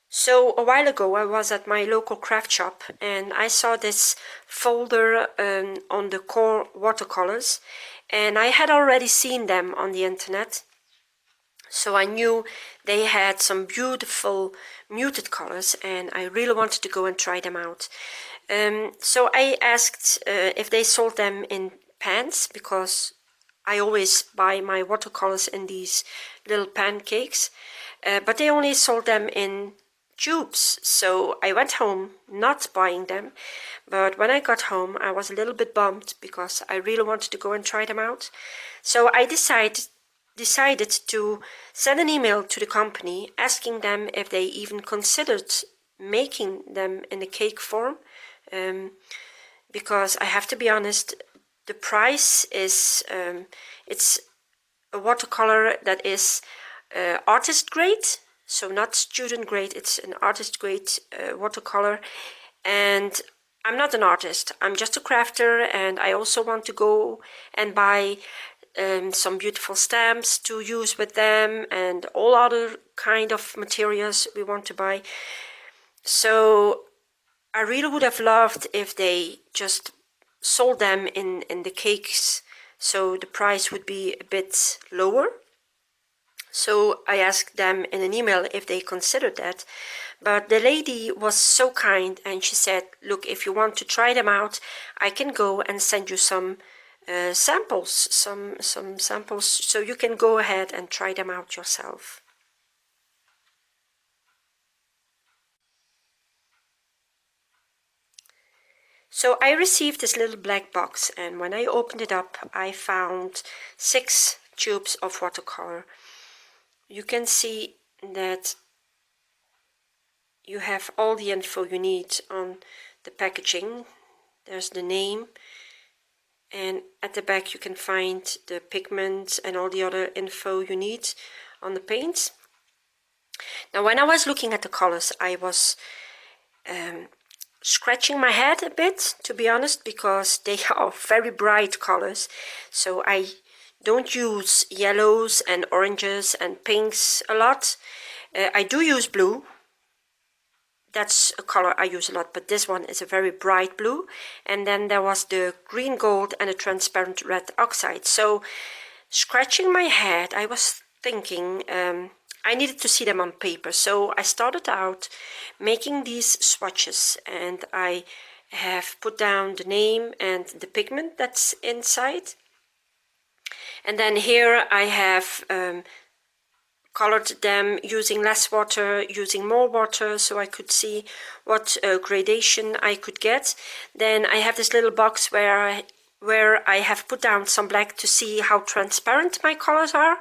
So a while ago I was at my local craft shop and I saw this folder on the core watercolors, and I had already seen them on the internet, so I knew they had some beautiful muted colors and I really wanted to go and try them out. So I asked if they sold them in pans, because I always buy my watercolors in these little pancakes, but they only sold them in tubes. So I went home not buying them, but when I got home I was a little bit bummed because I really wanted to go and try them out. So I decided to send an email to the company asking them if they even considered making them in the cake form, because I have to be honest, the price is it's a watercolor that is artist grade, so not student grade, it's an artist grade watercolor, and I'm not an artist, I'm just a crafter, and I also want to go and buy some beautiful stamps to use with them and all other kind of materials we want to buy. So I really would have loved if they just sold them in the cakes, so the price would be a bit lower. So I asked them in an email if they considered that, but the lady was so kind and she said, look, if you want to try them out, I can go and send you some samples, some samples, so you can go ahead and try them out yourself. So I received this little black box, and when I opened it up I found 6 tubes of watercolor. You can see that you have all the info you need on the packaging. There's the name, and at the back you can find the pigment and all the other info you need on the paints. Now when I was looking at the colors, I was scratching my head a bit, to be honest, because they are very bright colors. So I don't use yellows and oranges and pinks a lot. I do use blue. That's a color I use a lot, but this one is a very bright blue. And then there was the green gold and a transparent red oxide. So scratching my head, I was thinking I needed to see them on paper. So I started out making these swatches, and I have put down the name and the pigment that's inside. And then here I have colored them using less water, using more water, so I could see what gradation I could get. Then I have this little box where I have put down some black to see how transparent my colors are.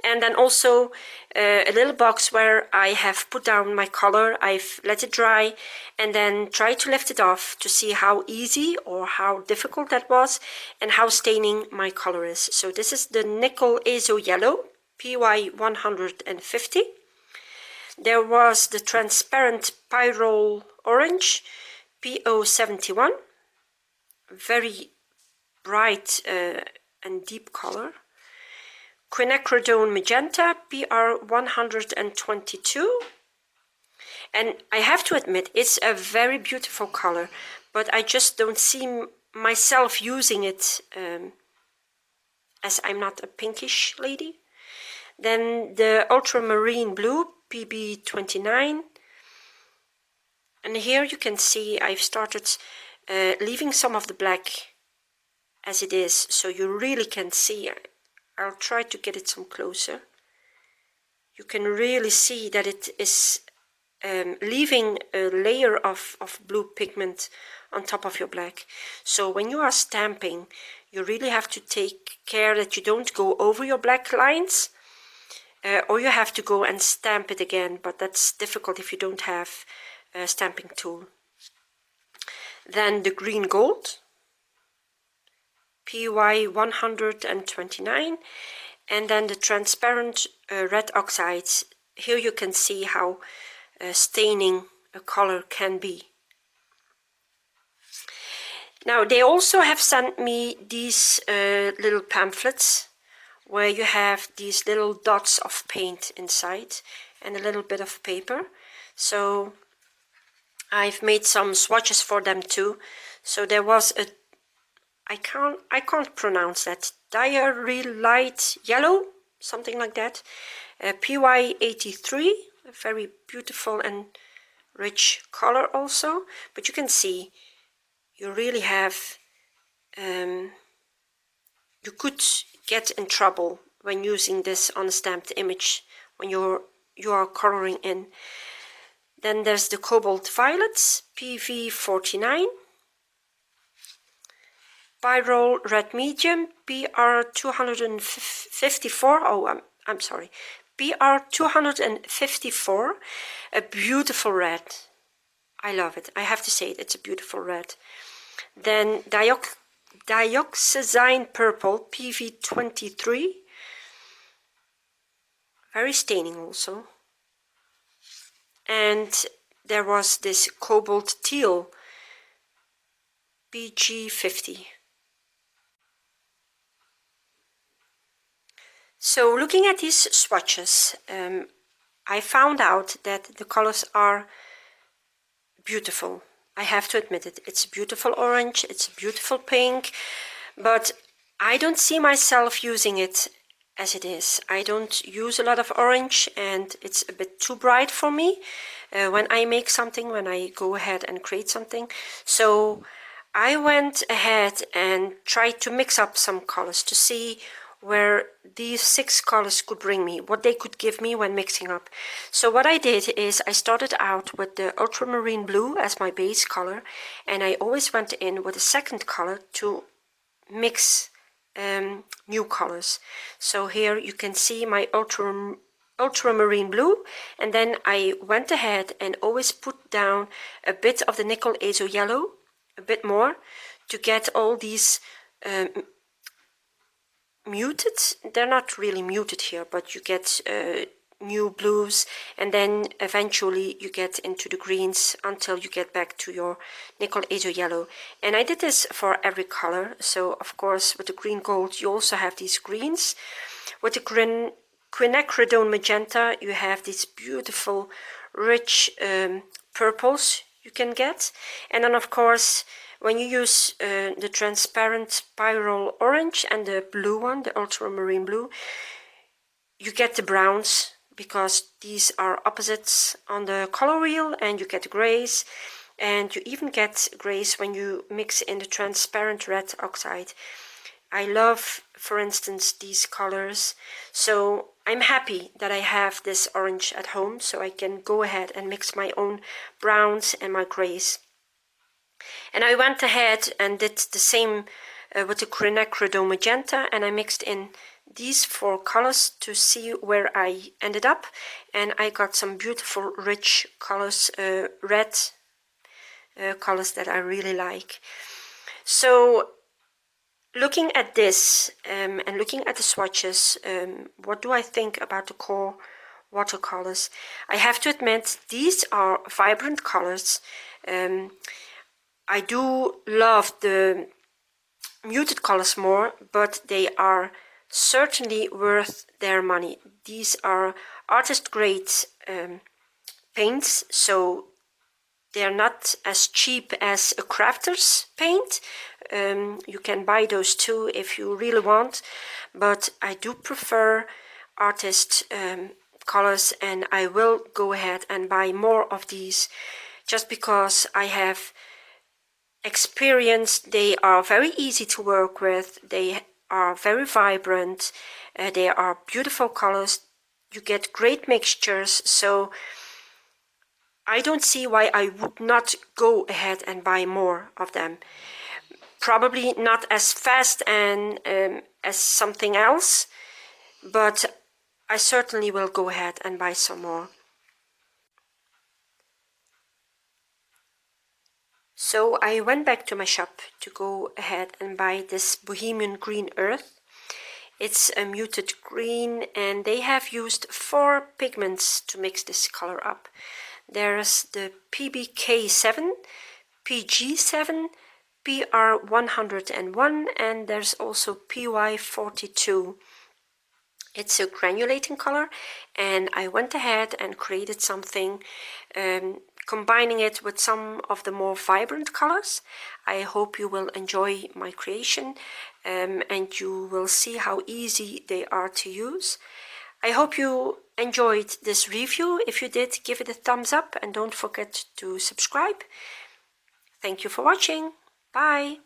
And then also a little box where I have put down my color, I've let it dry, and then tried to lift it off to see how easy or how difficult that was and how staining my color is. So this is the Nickel Azo Yellow, PY 150. There was the transparent Pyrrole Orange, PO 71, very bright and deep color. Quinacridone Magenta, PR 122. And I have to admit, it's a very beautiful color, but I just don't see myself using it as I'm not a pinkish lady. Then the Ultramarine Blue, PB 29. And here you can see I've started leaving some of the black as it is, so you really can see. I'll try to get it some closer. You can really see that it is leaving a layer of blue pigment on top of your black. So when you are stamping, you really have to take care that you don't go over your black lines, or you have to go and stamp it again, but that's difficult if you don't have a stamping tool. Then the green gold, PY 129, and then the transparent red oxides. Here you can see how staining a color can be. Now they also have sent me these little pamphlets where you have these little dots of paint inside and a little bit of paper. So I've made some swatches for them too. So there was a, I can't pronounce that, diary light yellow, something like that, PY83, a very beautiful and rich color also. But you can see you really have, you could get in trouble when using this on a stamped image when you are coloring in. Then there's the cobalt violets, PV49, Viral red medium, BR254. Oh, I'm sorry, BR254, a beautiful red. I love it. I have to say it, it's a beautiful red. Then dioxazine purple, PV23, very staining also. And there was this cobalt teal, BG50. So looking at these swatches, I found out that the colors are beautiful. I have to admit it. It's a beautiful orange, it's a beautiful pink, but I don't see myself using it as it is. I don't use a lot of orange and it's a bit too bright for me when I make something, when I go ahead and create something. So I went ahead and tried to mix up some colors to see where these 6 colors could bring me, what they could give me when mixing up. So what I did is I started out with the ultramarine blue as my base color, and I always went in with a second color to mix new colors. So here you can see my ultramarine blue, and then I went ahead and always put down a bit of the nickel azo yellow, a bit more, to get all these muted. They're not really muted here, but you get new blues, and then eventually you get into the greens until you get back to your nickel azo yellow. And I did this for every color. So of course with the green gold you also have these greens. With the quinacridone magenta you have these beautiful rich purples you can get. And then of course when you use the transparent spiral orange and the blue one, the ultramarine blue, you get the browns, because these are opposites on the color wheel, and you get grays, and you even get grays when you mix in the transparent red oxide. I love, for instance, these colors, so I'm happy that I have this orange at home, so I can go ahead and mix my own browns and my grays. And I went ahead and did the same with the quinacridone magenta, and I mixed in these 4 colors to see where I ended up, and I got some beautiful rich colors, red colors that I really like. So looking at this and looking at the swatches, what do I think about the core watercolors? I have to admit these are vibrant colors. I do love the muted colors more, but they are certainly worth their money. These are artist grade paints, so they're not as cheap as a crafter's paint. You can buy those too if you really want, but I do prefer artist colors, and I will go ahead and buy more of these just because I have experienced they are very easy to work with, they are very vibrant, they are beautiful colors, you get great mixtures, so I don't see why I would not go ahead and buy more of them. Probably not as fast and as something else, but I certainly will go ahead and buy some more. So I went back to my shop to go ahead and buy this Bohemian Green Earth. It's a muted green, and they have used 4 pigments to mix this color up. There's the PBK7, PG7, PR101, and there's also PY42. It's a granulating color, and I went ahead and created something combining it with some of the more vibrant colors. I hope you will enjoy my creation and you will see how easy they are to use. I hope you enjoyed this review. If you did, give it a thumbs up and don't forget to subscribe. Thank you for watching. Bye.